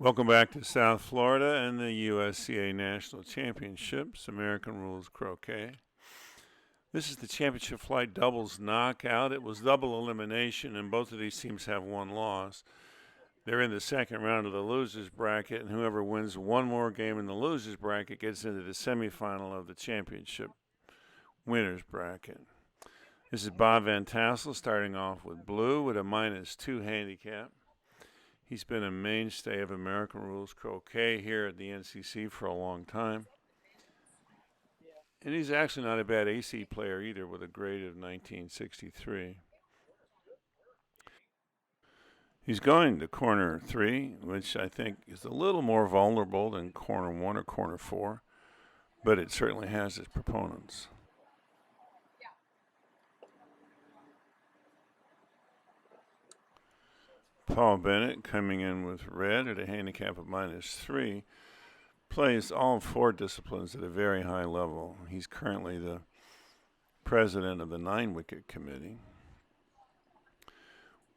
Welcome back to South Florida and the USCA National Championships, American Rules Croquet. This is the championship flight doubles knockout. It was double elimination, and both of these teams have one loss. They're in the second round of the losers bracket, and whoever wins one more game in the losers bracket gets into the semifinal of the championship winners bracket. This is Bob Van Tassell starting off with blue with a -2 handicap. He's been a mainstay of American Rules Croquet here at the NCC for a long time. And he's actually not a bad AC player either, with a grade of 1963. He's going to corner 3, which I think is a little more vulnerable than corner 1 or corner 4, but it certainly has its proponents. Paul Bennett coming in with red at a handicap of -3. Plays all 4 disciplines at a very high level. He's currently the president of the 9-wicket committee.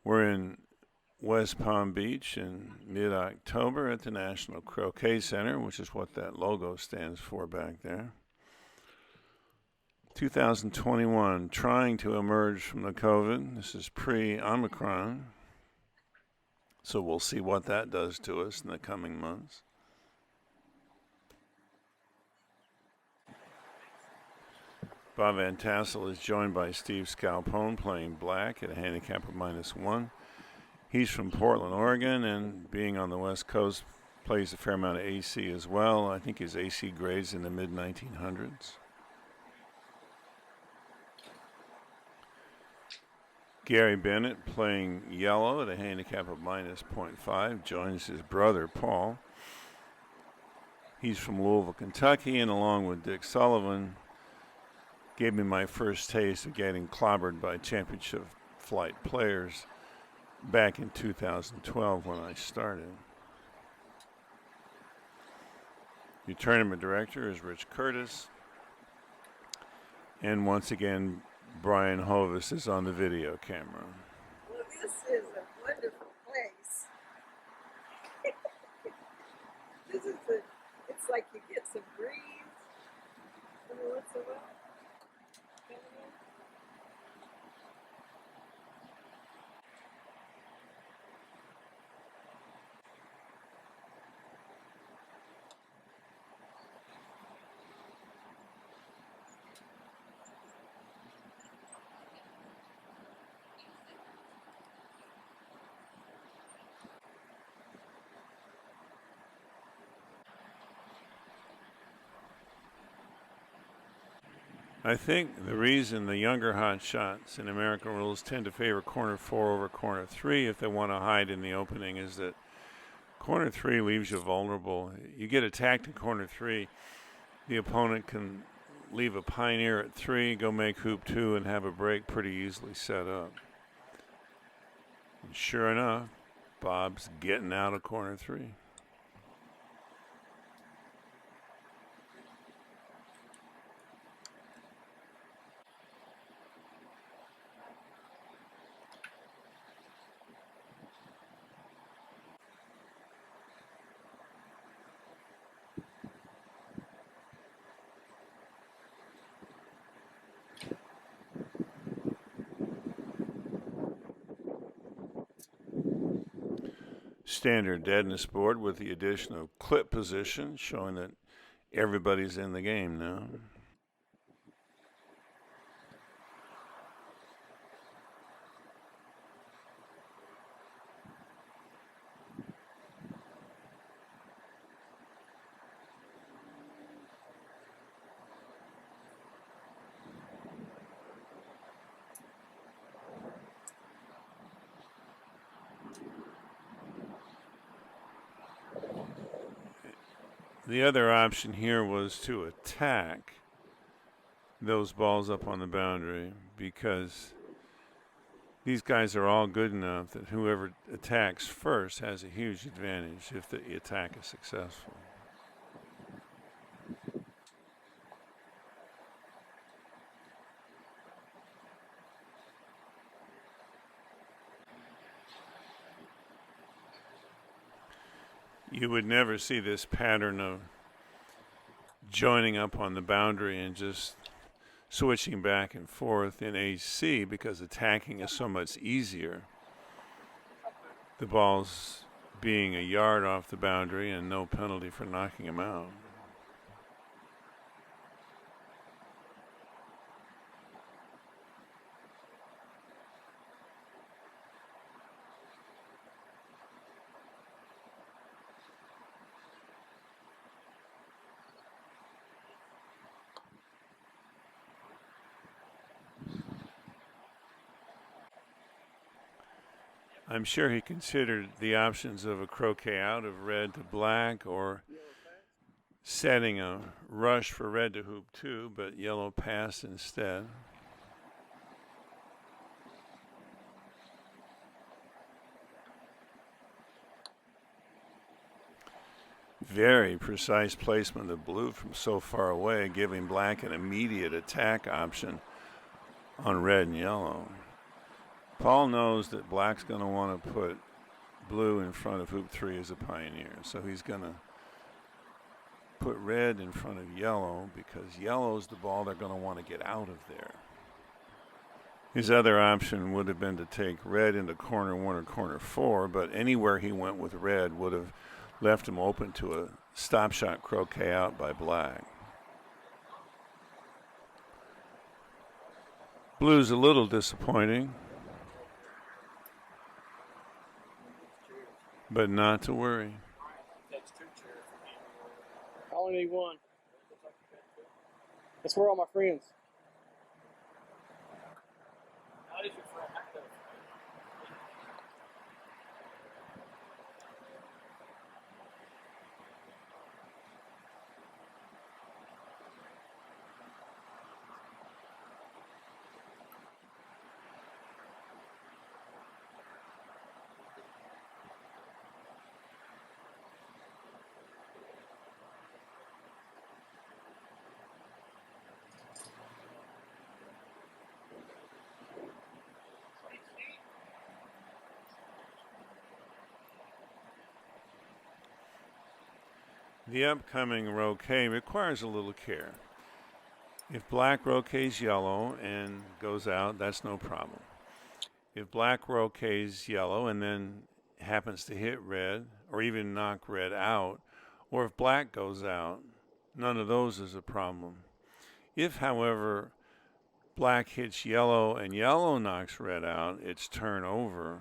We're in West Palm Beach in mid-October at the National Croquet Center, which is what that logo stands for back there. 2021, trying to emerge from the COVID. This is pre-Omicron, so we'll see what that does to us in the coming months. Bob Van Tassell is joined by Steve Scalpone playing black at a handicap of -1. He's from Portland, Oregon, and being on the West Coast, plays a fair amount of AC as well. I think his AC grade's in the mid-1900s. Gary Bennett playing yellow at a handicap of -0.5, joins his brother, Paul. He's from Louisville, Kentucky, and along with Dick Sullivan, gave me my first taste of getting clobbered by championship flight players back in 2012 when I started. Your tournament director is Rich Curtis. And once again, Brian Hovis is on the video camera. Well, this is a wonderful place. It's like you get some breeze every once in a while. I think the reason the younger hot shots in American Rules tend to favor corner 4 over corner 3 if they want to hide in the opening is that corner 3 leaves you vulnerable. You get attacked in corner 3, the opponent can leave a pioneer at 3, go make hoop 2, and have a break pretty easily set up. And sure enough, Bob's getting out of corner 3. Standard deadness board with the addition of clip position, showing that everybody's in the game now. The other option here was to attack those balls up on the boundary, because these guys are all good enough that whoever attacks first has a huge advantage if the attack is successful. you would never see this pattern of joining up on the boundary and just switching back and forth in AC because attacking is so much easier. The ball's being a yard off the boundary and no penalty for knocking him out. I'm sure he considered the options of a croquet out of red to black or setting a rush for red to hoop 2, but yellow passed instead. Very precise placement of blue from so far away, giving black an immediate attack option on red and yellow. Paul knows that black's going to want to put blue in front of hoop 3 as a pioneer, so he's going to put red in front of yellow because yellow's the ball they're going to want to get out of there. His other option would have been to take red into corner 1 or corner 4, but anywhere he went with red would have left him open to a stop shot croquet out by black. Blue's a little disappointing, but not to worry. I only need one. That's for all my friends. How did your friend act? The upcoming roquet requires a little care. If black roquets yellow and goes out, that's no problem. If black roquets yellow and then happens to hit red or even knock red out, or if black goes out, none of those is a problem. If, however, black hits yellow and yellow knocks red out, it's turn over.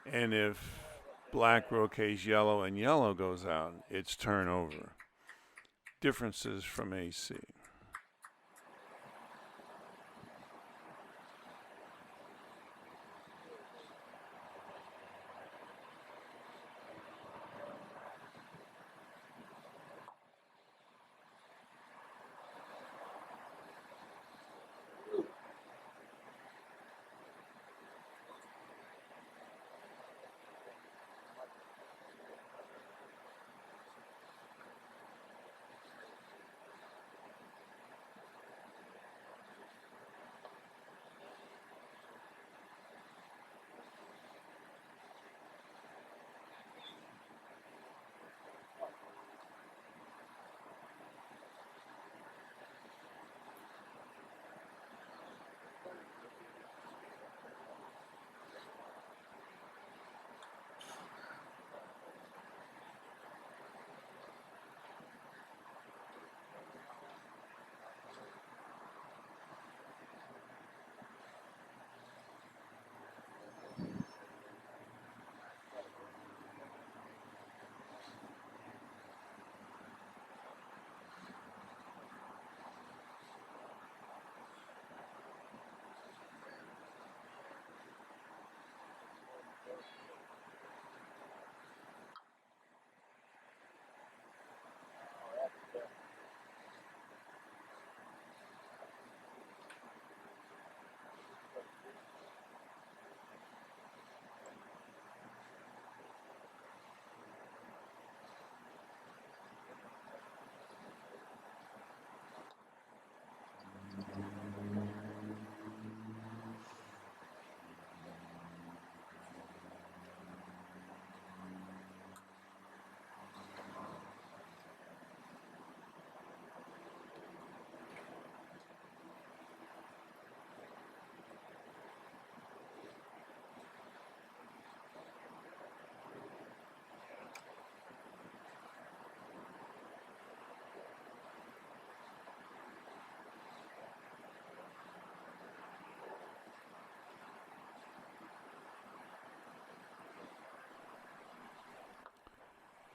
And if black roquets yellow and yellow goes out, it's turn over. Differences from AC.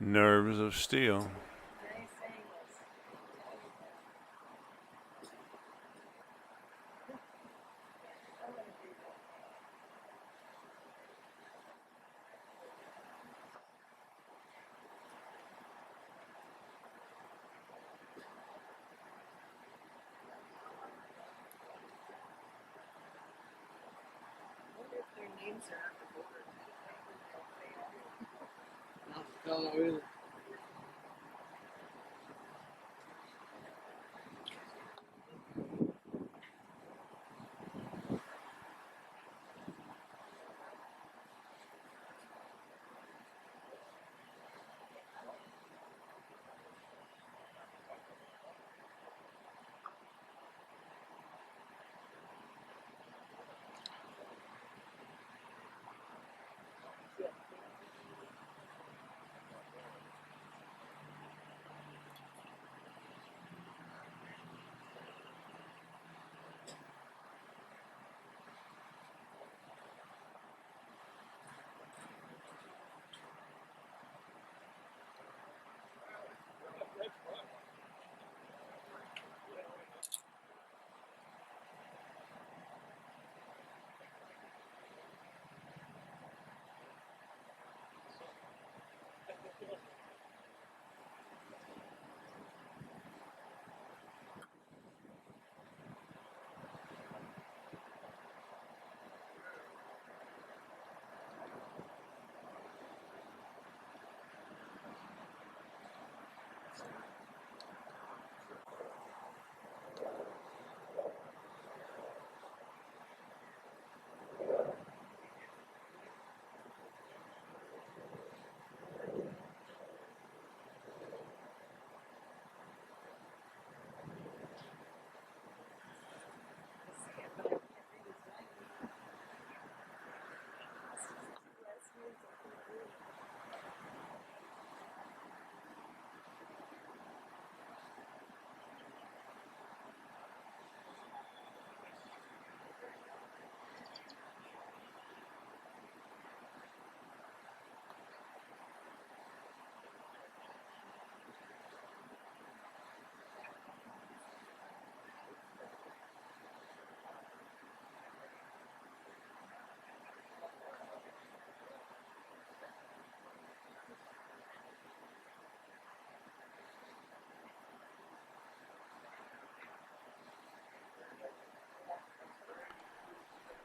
Nerves of steel. Nice angles. I'm gonna do that. I wonder if their names are on the board. I don't know either.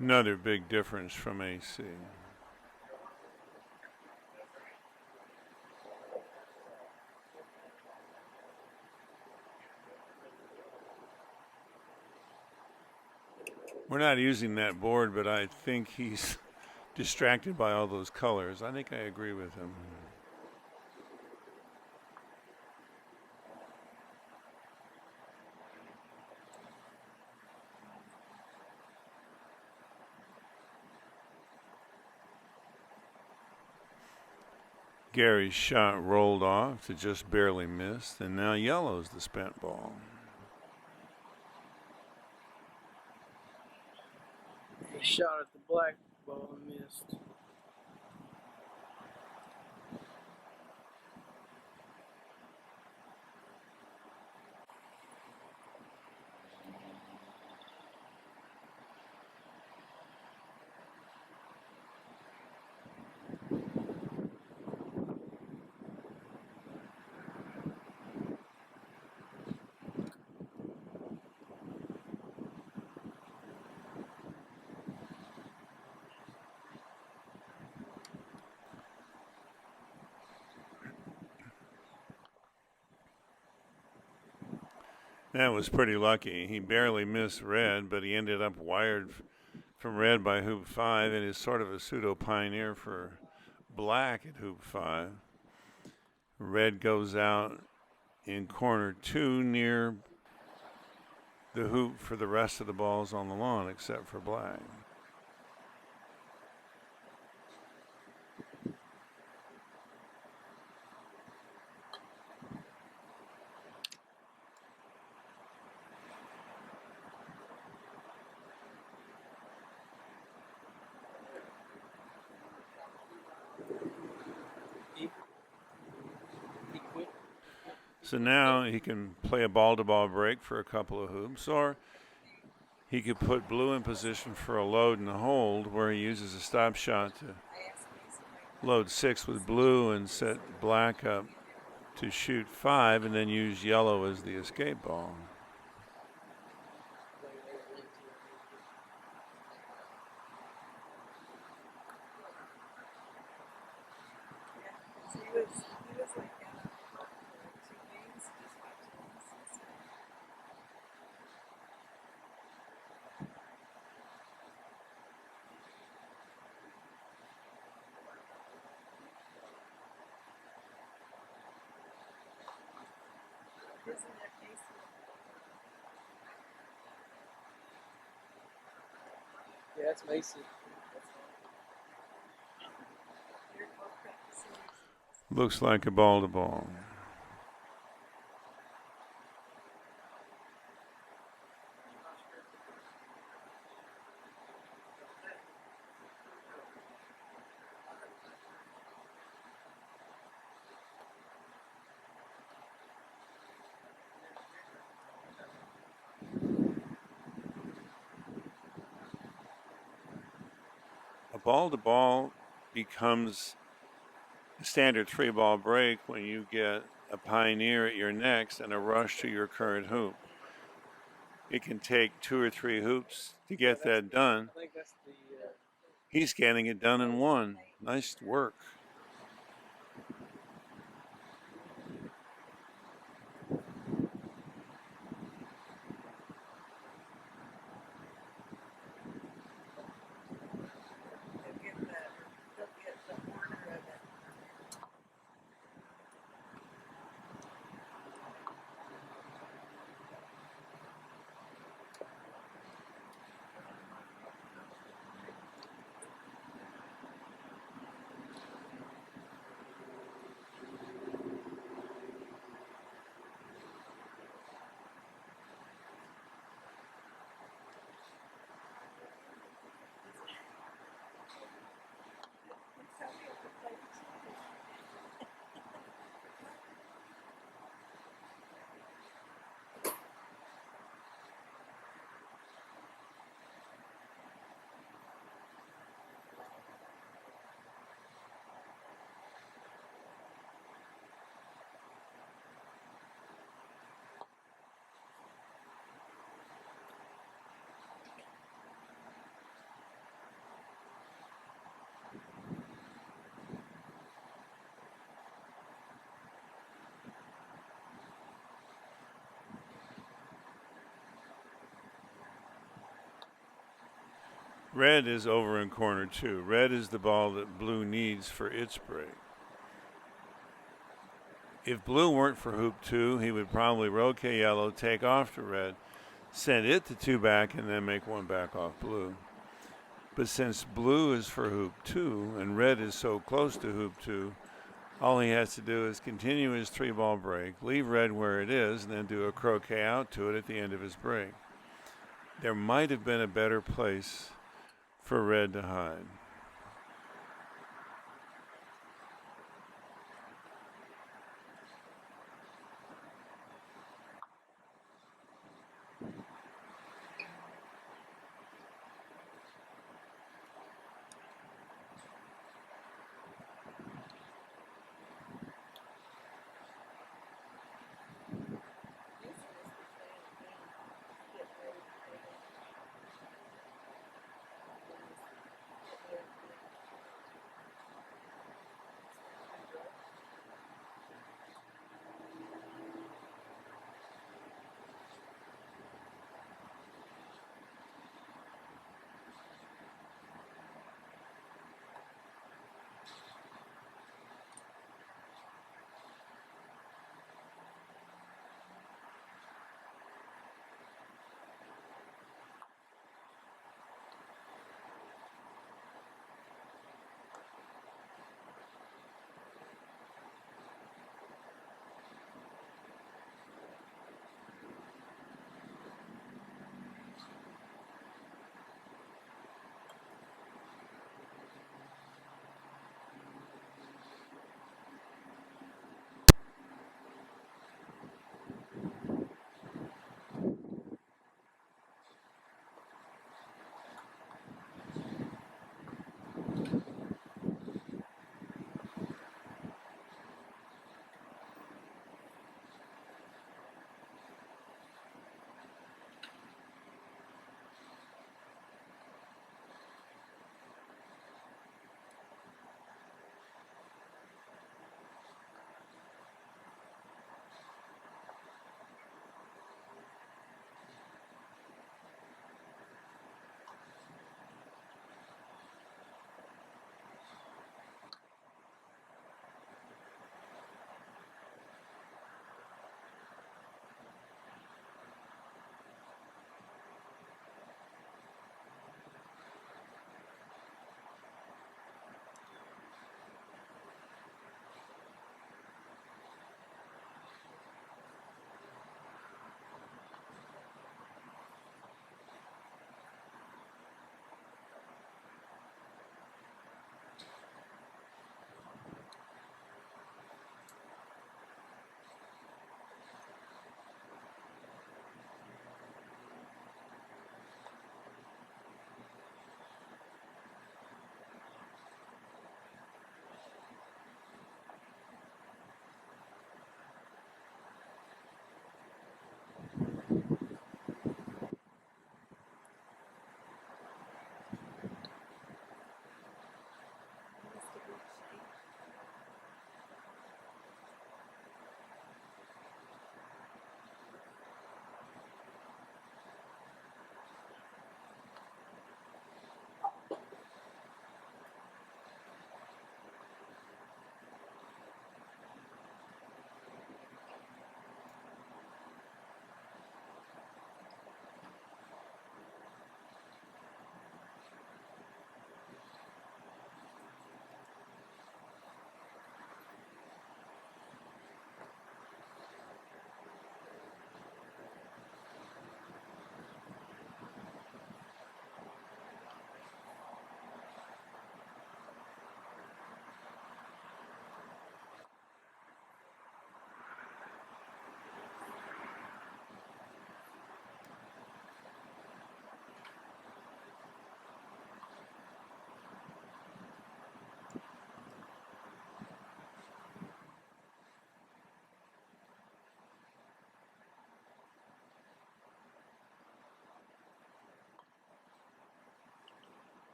Another big difference from AC. We're not using that board, but I think he's distracted by all those colors. I think I agree with him. Gary's shot rolled off to just barely miss, and now yellow's the spent ball. He shot at the black ball and missed. That was pretty lucky. He barely missed red, but he ended up wired from red by hoop 5 and is sort of a pseudo pioneer for black at hoop 5. Red goes out in corner 2 near the hoop for the rest of the balls on the lawn except for black. So now he can play a ball-to-ball break for a couple of hoops, or he could put blue in position for a load and a hold where he uses a stop shot to load 6 with blue and set black up to shoot 5 and then use yellow as the escape ball. So he was like that for 2 games, just watching this and stuff. Isn't that Casey? Yeah, that's Macy. They're both practicing. Looks like a ball-to-ball. A ball-to-ball becomes a standard 3-ball break when you get a pioneer at your next and a rush to your current hoop. It can take 2 or 3 hoops to get that done. I think that's the. He's getting it done in 1. Nice work. They'll get the order of it. Red is over in corner 2. Red is the ball that blue needs for its break. If blue weren't for hoop 2, he would probably roquet yellow, take off to red, send it to 2 back, and then make 1 back off blue. But since blue is for hoop 2 and red is so close to hoop 2, all he has to do is continue his 3-ball break, leave red where it is, and then do a croquet out to it at the end of his break. There might have been a better place for red to hide.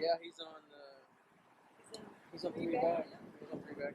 Yeah, he's on He's in three back. He's on three back.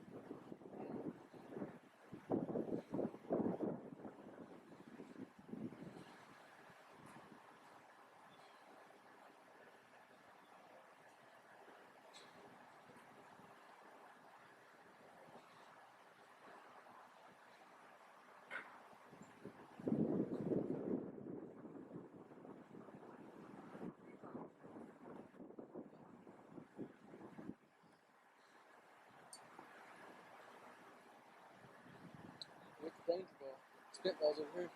Where's the Bennetts ball? Spitballs over here.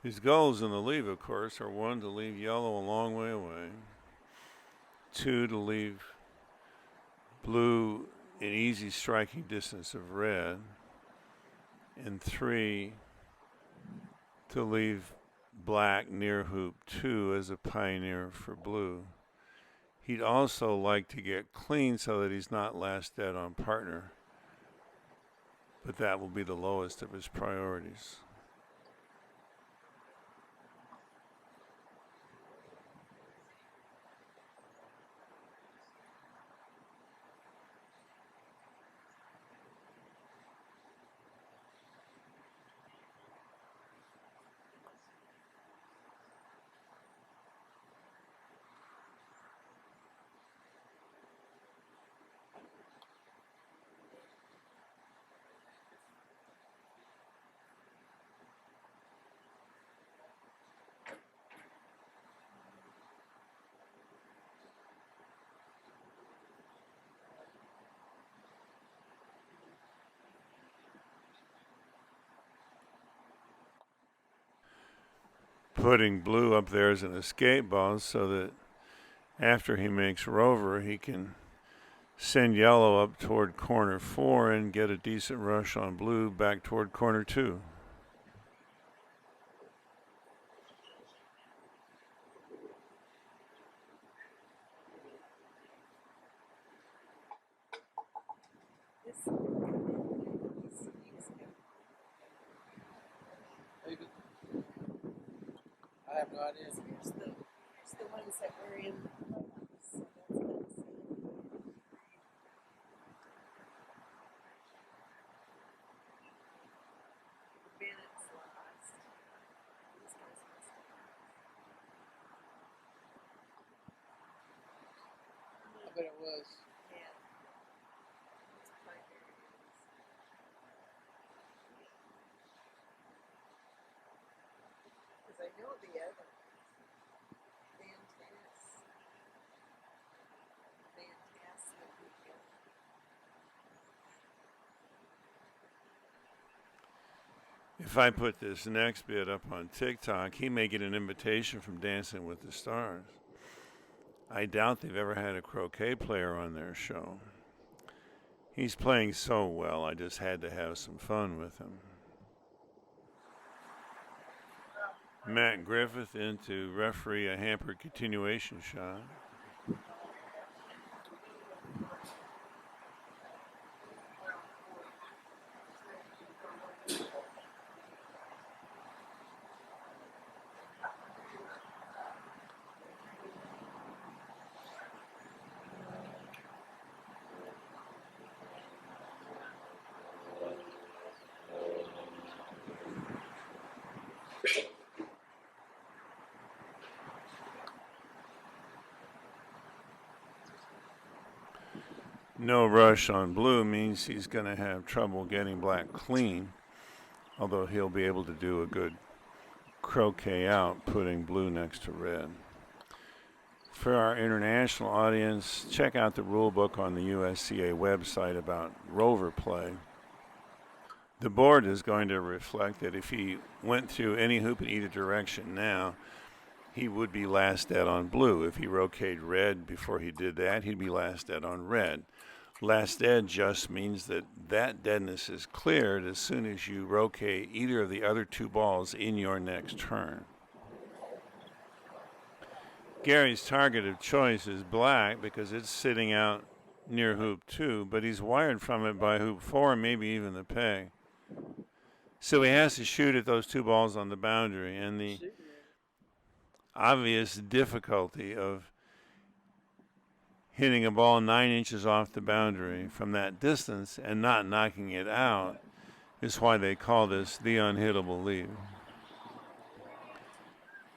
His goals in the leave, of course, are 1, to leave yellow a long way away, 2, to leave blue in easy striking distance of red, and 3, to leave black near hoop 2 as a pioneer for blue. He'd also like to get clean so that he's not last dead on partner, but that will be the lowest of his priorities. Putting blue up there as an escape ball so that after he makes rover, he can send yellow up toward corner 4 and get a decent rush on blue back toward corner 2. This he's got Maybe. I have no idea. here's the ones that were in Hovis. So that's Tassell. Bennetts lost. These guys must have I bet it was. yeah. It's primary. Because I know the other fantastic weekend. If I put this next bit up on TikTok, he may get an invitation from Dancing with the Stars. I doubt they've ever had a croquet player on their show. He's playing so well, I just had to have some fun with him. Matt Griffith in to referee a hampered continuation shot. No rush on blue means he's going to have trouble getting black clean, although he'll be able to do a good croquet out, putting blue next to red. For our international audience, check out the rule book on the USCA website about rover play. The board is going to reflect that if he went through any hoop in either direction now, he would be last dead on blue. If he roqueted red before he did that, he'd be last dead on red. Last dead just means that that deadness is cleared as soon as you roquete either of the other two balls in your next turn. Gary's target of choice is black because it's sitting out near hoop 2, but he's wired from it by hoop 4, maybe even the peg. So he has to shoot at those two balls on the boundary, and the obvious difficulty of hitting a ball 9 inches off the boundary from that distance and not knocking it out is why they call this the unhittable lead.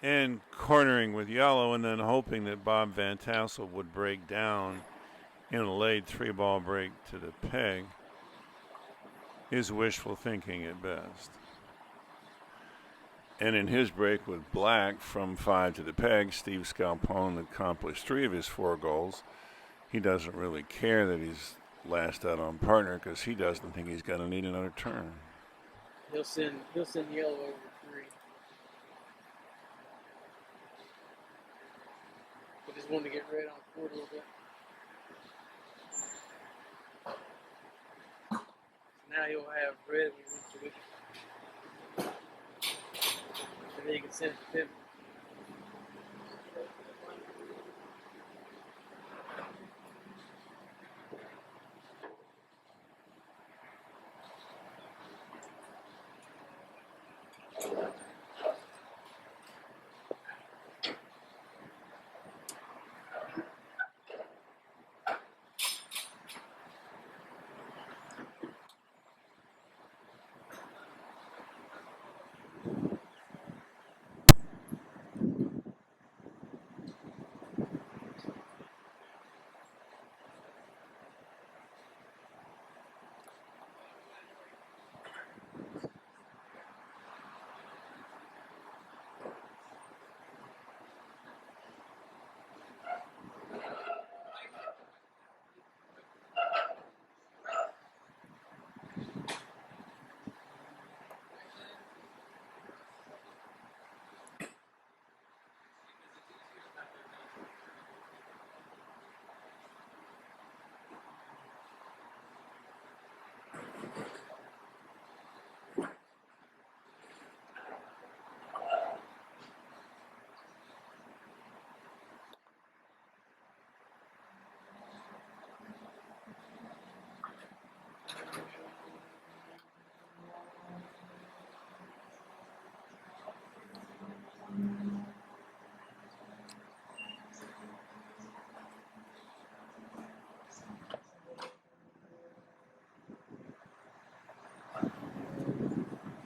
And cornering with yellow and then hoping that Bob Van Tassell would break down in a late 3-ball break to the peg is wishful thinking at best. And in his break with black from 5 to the peg, Steve Scalpone accomplished 3 of his 4 goals. He doesn't really care that he's last out on partner because he doesn't think he's going to need another turn. He'll send yellow over 3. I just wanted to get red on court a little bit. So now he'll have red when he wants to it. And then he can send it to him.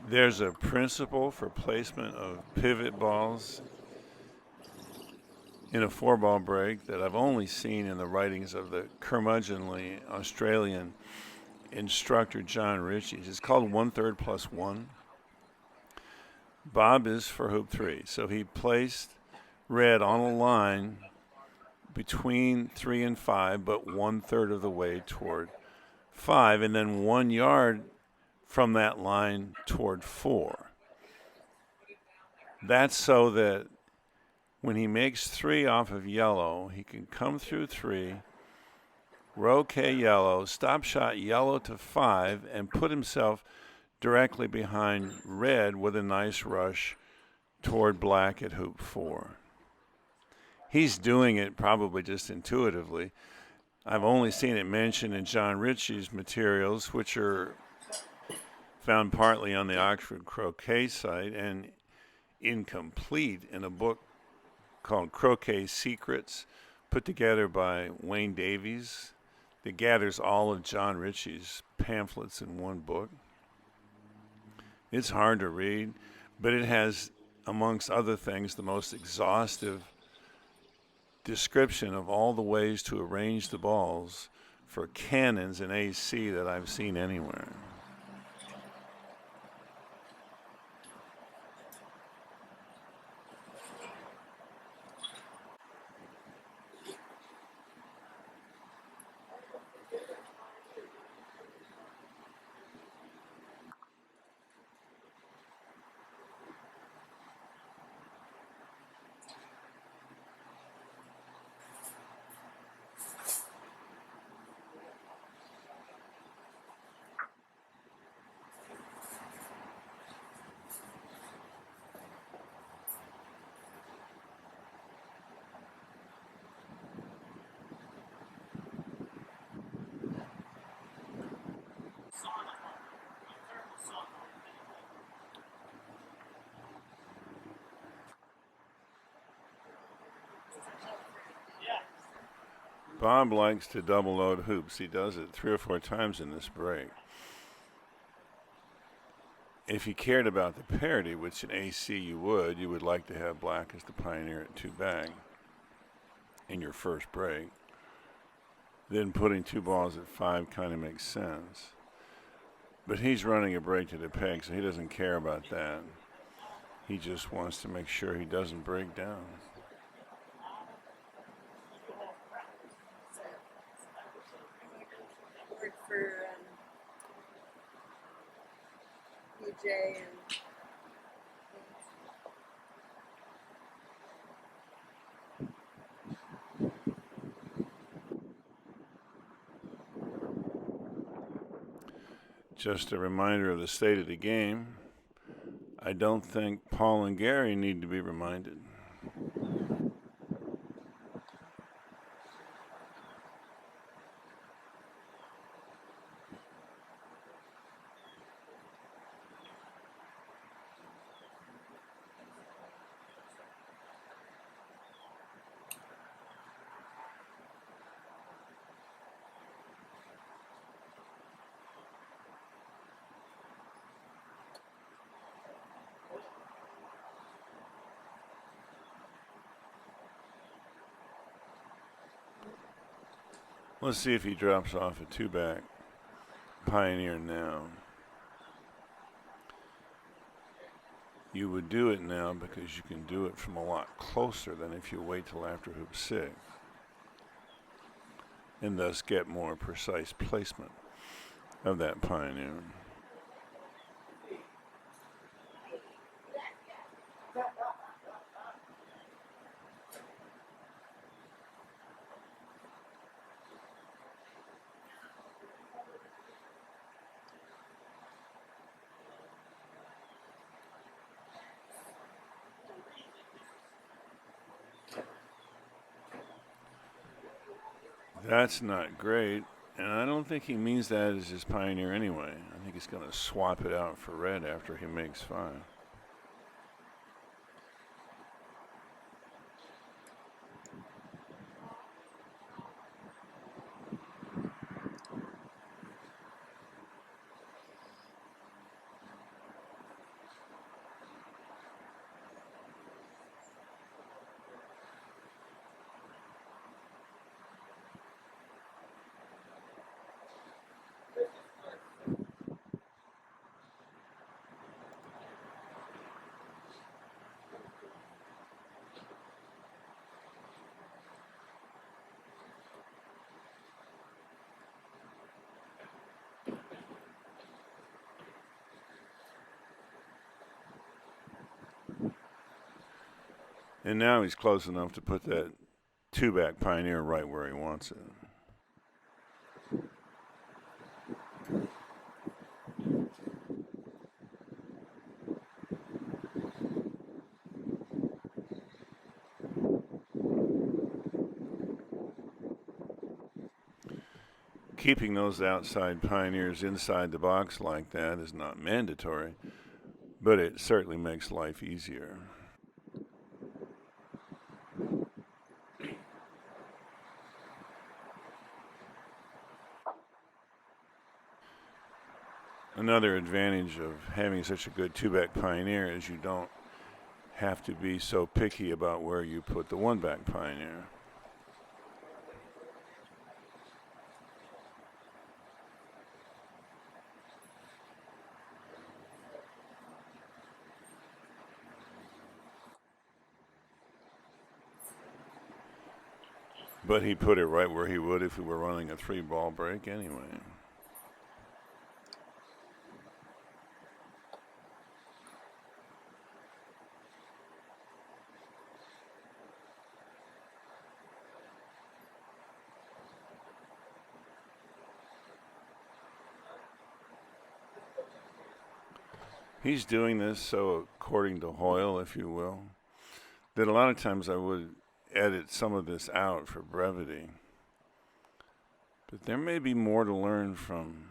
There's a principle for placement of pivot balls in a 4-ball break that I've only seen in the writings of the curmudgeonly Australian instructor John Ritchie's. It's called 1/3 plus 1. Bob is for hoop 3, so he placed red on a line between 3 and 5, but 1/3 of the way toward 5, and then 1 yard from that line toward 4. That's so that when he makes 3 off of yellow, he can come through 3, Croquet yellow, stop shot yellow to 5, and put himself directly behind red with a nice rush toward black at hoop 4. He's doing it probably just intuitively. I've only seen it mentioned in John Ritchie's materials, which are found partly on the Oxford Croquet site and incomplete in a book called Croquet Secrets, put together by Wayne Davies, that gathers all of John Ritchie's pamphlets in one book. It's hard to read, but it has, amongst other things, the most exhaustive description of all the ways to arrange the balls for cannons in AC that I've seen anywhere. Bob likes to double load hoops. He does it 3 or 4 times in this break. If you cared about the parity, which in AC you would like to have black as the pioneer at 2 back in your first break. Then putting 2 balls at 5 kind of makes sense. But he's running a break to the peg, so he doesn't care about that. He just wants to make sure he doesn't break down. Worked for PJ and Just a reminder of the state of the game. I don't think Paul and Gary need to be reminded. Let's see if he drops off a 2-back pioneer now. You would do it now because you can do it from a lot closer than if you wait till after hoop 6, and thus get more precise placement of that pioneer. That's not great, and I don't think he means that as his pioneer anyway. I think he's going to swap it out for red after he makes 5. And now he's close enough to put that two-back Pioneer right where he wants it. Keeping those outside Pioneers inside the box like that is not mandatory, but it certainly makes life easier. Another advantage of having such a good two-back Pioneer is you don't have to be so picky about where you put the one-back Pioneer. But he put it right where he would if we were running a 3-ball break anyway. He's doing this so according to Hoyle, if you will, that a lot of times I would edit some of this out for brevity. But there may be more to learn from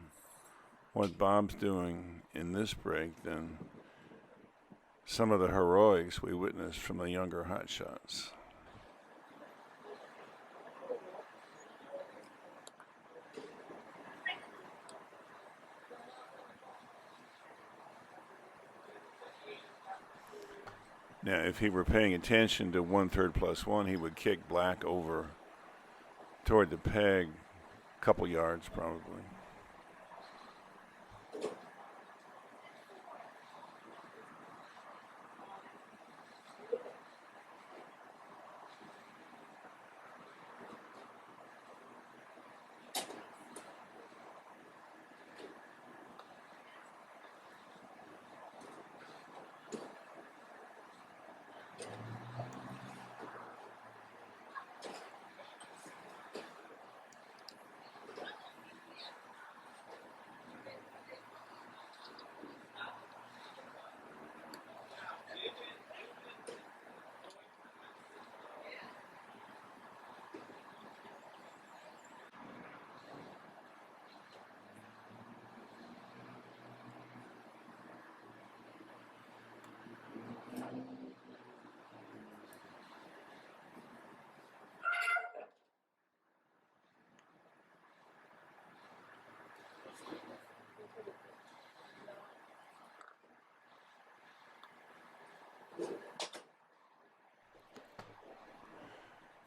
what Bob's doing in this break than some of the heroics we witnessed from the younger hotshots. Now, if he were paying attention to 1/3 +1, he would kick black over toward the peg, a couple yards probably.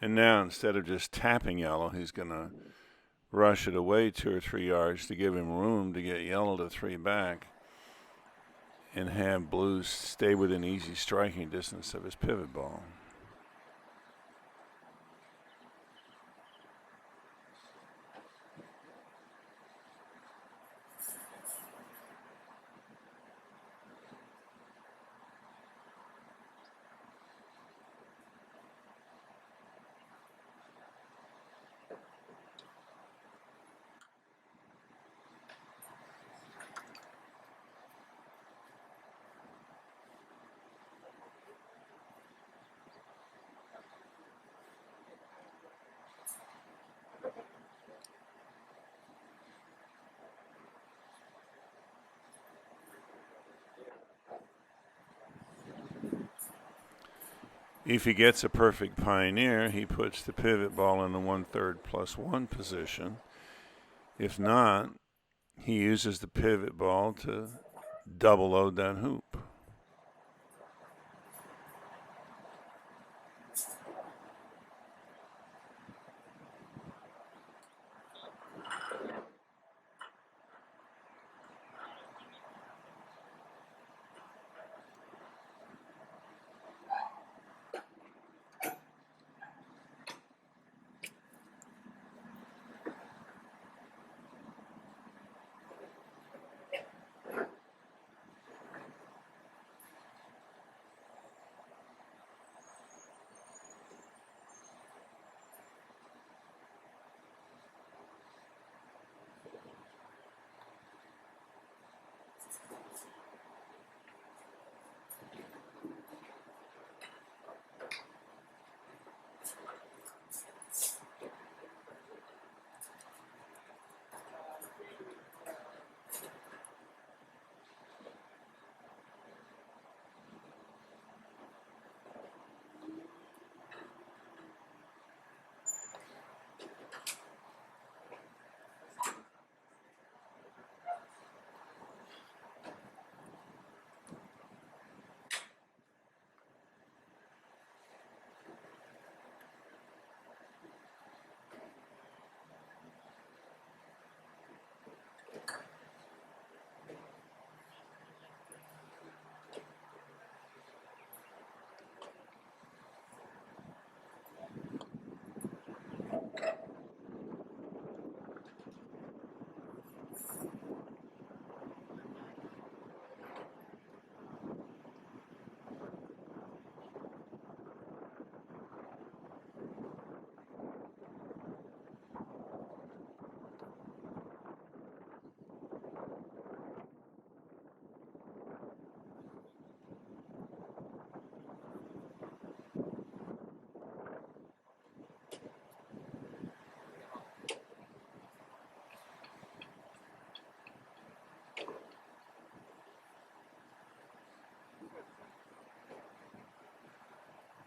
And now, instead of just tapping yellow, he's going to rush it away 2 or 3 yards to give him room to get yellow to 3 back and have blue stay within easy striking distance of his pivot ball. If he gets a perfect Pioneer, he puts the pivot ball in the 1/3 +1 position. If not, he uses the pivot ball to double load that hoop.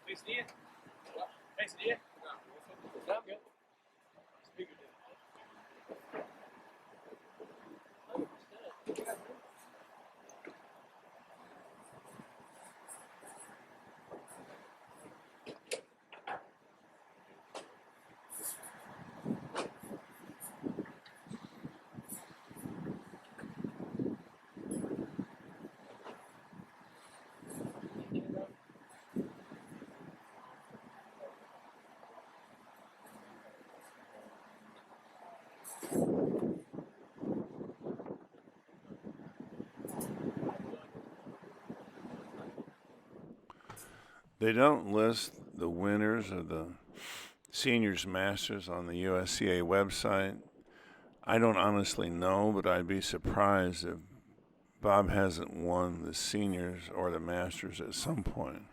Face it in. Face it in. Sound good. Speaker did. They don't list the winners of the Seniors Masters on the USCA website. I don't honestly know, but I'd be surprised if Bob hasn't won the Seniors or the Masters at some point.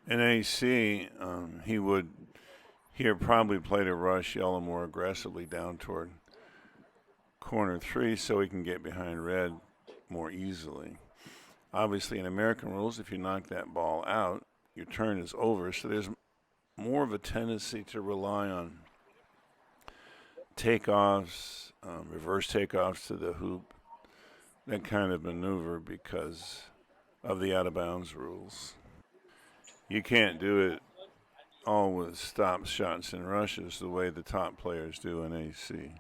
In AC, he would here probably play to rush yellow more aggressively down toward corner 3 so he can get behind red more easily. Obviously, in American rules, if you knock that ball out, your turn is over, so there's more of a tendency to rely on takeoffs, reverse takeoffs to the hoop, that kind of maneuver because of the out-of-bounds rules. You can't do it all with stop shots and rushes the way the top players do in AC.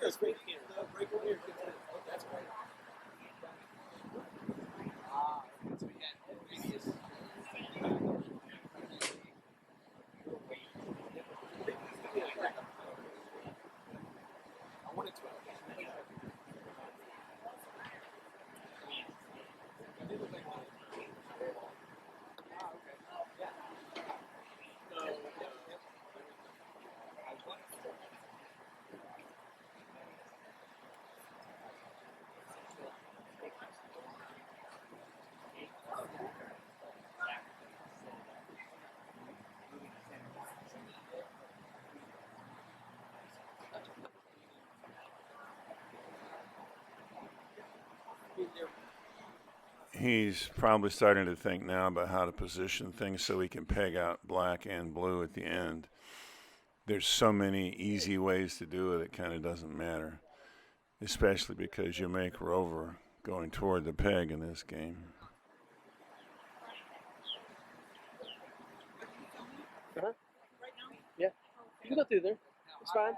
That's great. Break over here. That's great. So we had previous. I wanted to. He's probably starting to think now about how to position things so he can peg out black and blue at the end. There's so many easy ways to do it, it kind of doesn't matter, especially because you make Rover going toward the peg in this game. Yeah, you can go through there. It's fine.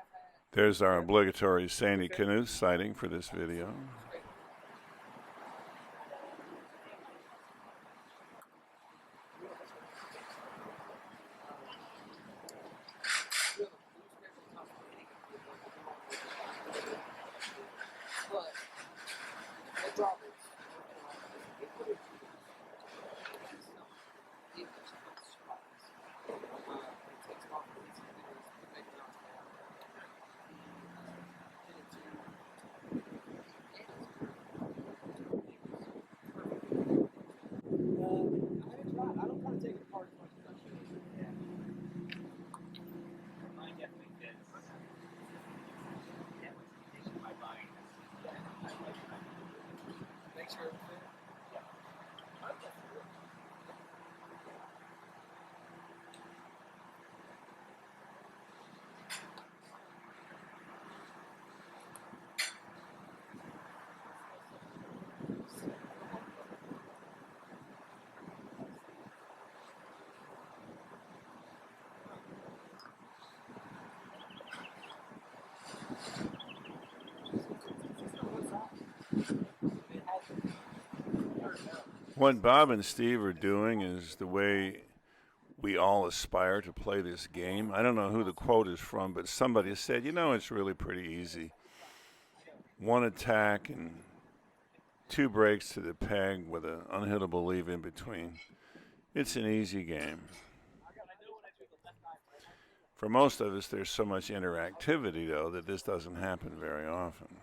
There's our obligatory Sandy Knuth sighting for this video. What Bob and Steve are doing is the way we all aspire to play this game. I don't know who the quote is from, but somebody said, it's really pretty easy. One attack and 2 breaks to the peg with an unhittable leave in between. It's an easy game. For most of us, there's so much interactivity, though, that this doesn't happen very often.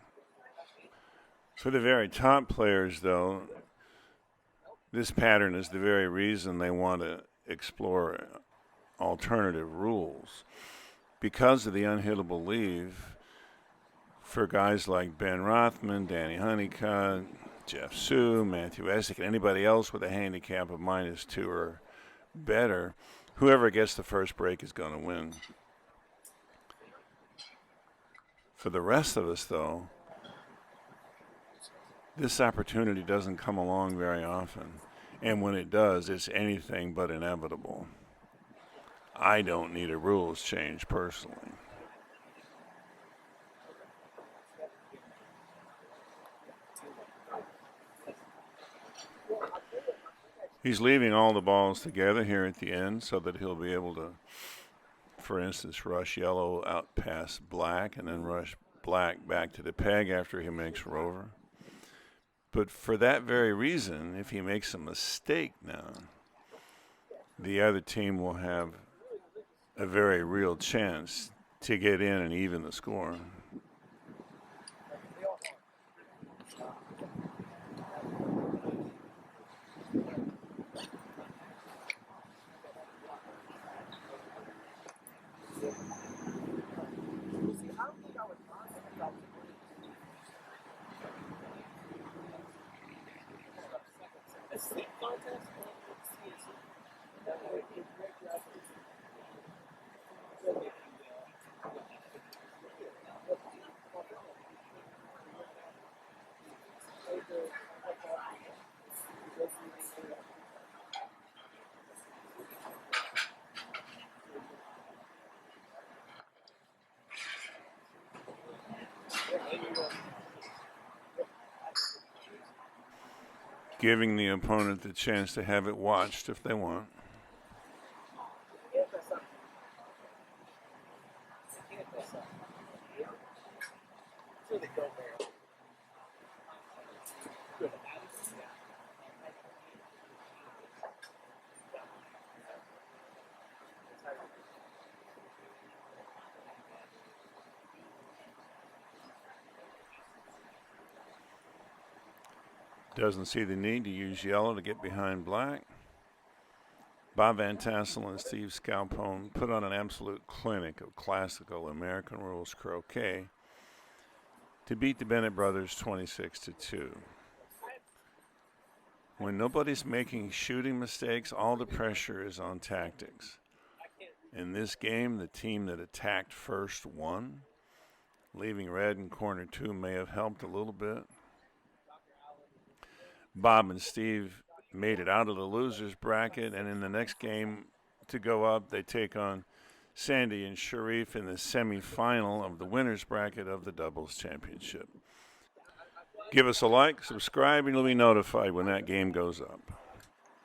For the very top players, though, this pattern is the very reason they want to explore alternative rules. Because of the unhittable leave, for guys like Ben Rothman, Danny Honeycutt, Jeff Sue, Matthew Essick, and anybody else with a handicap of -2 or better, whoever gets the first break is going to win. For the rest of us, though, this opportunity doesn't come along very often. And when it does, it's anything but inevitable. I don't need a rules change personally. He's leaving all the balls together here at the end so that he'll be able to, for instance, rush yellow out past black and then rush black back to the peg after he makes rover. But for that very reason, if he makes a mistake now, the other team will have a very real chance to get in and even the score. Giving the opponent the chance to have it watched if they want. Doesn't see the need to use yellow to get behind black. Bob Van Tassell and Steve Scalpone put on an absolute clinic of classical American rules croquet to beat the Bennett brothers 26-2. When nobody's making shooting mistakes, all the pressure is on tactics. In this game, the team that attacked first won. Leaving red in corner 2 may have helped a little bit. Bob and Steve made it out of the losers bracket, and in the next game to go up, they take on Sandy and Sharif in the semifinal of the winners bracket of the doubles championship. Give us a like, subscribe, and you'll be notified when that game goes up.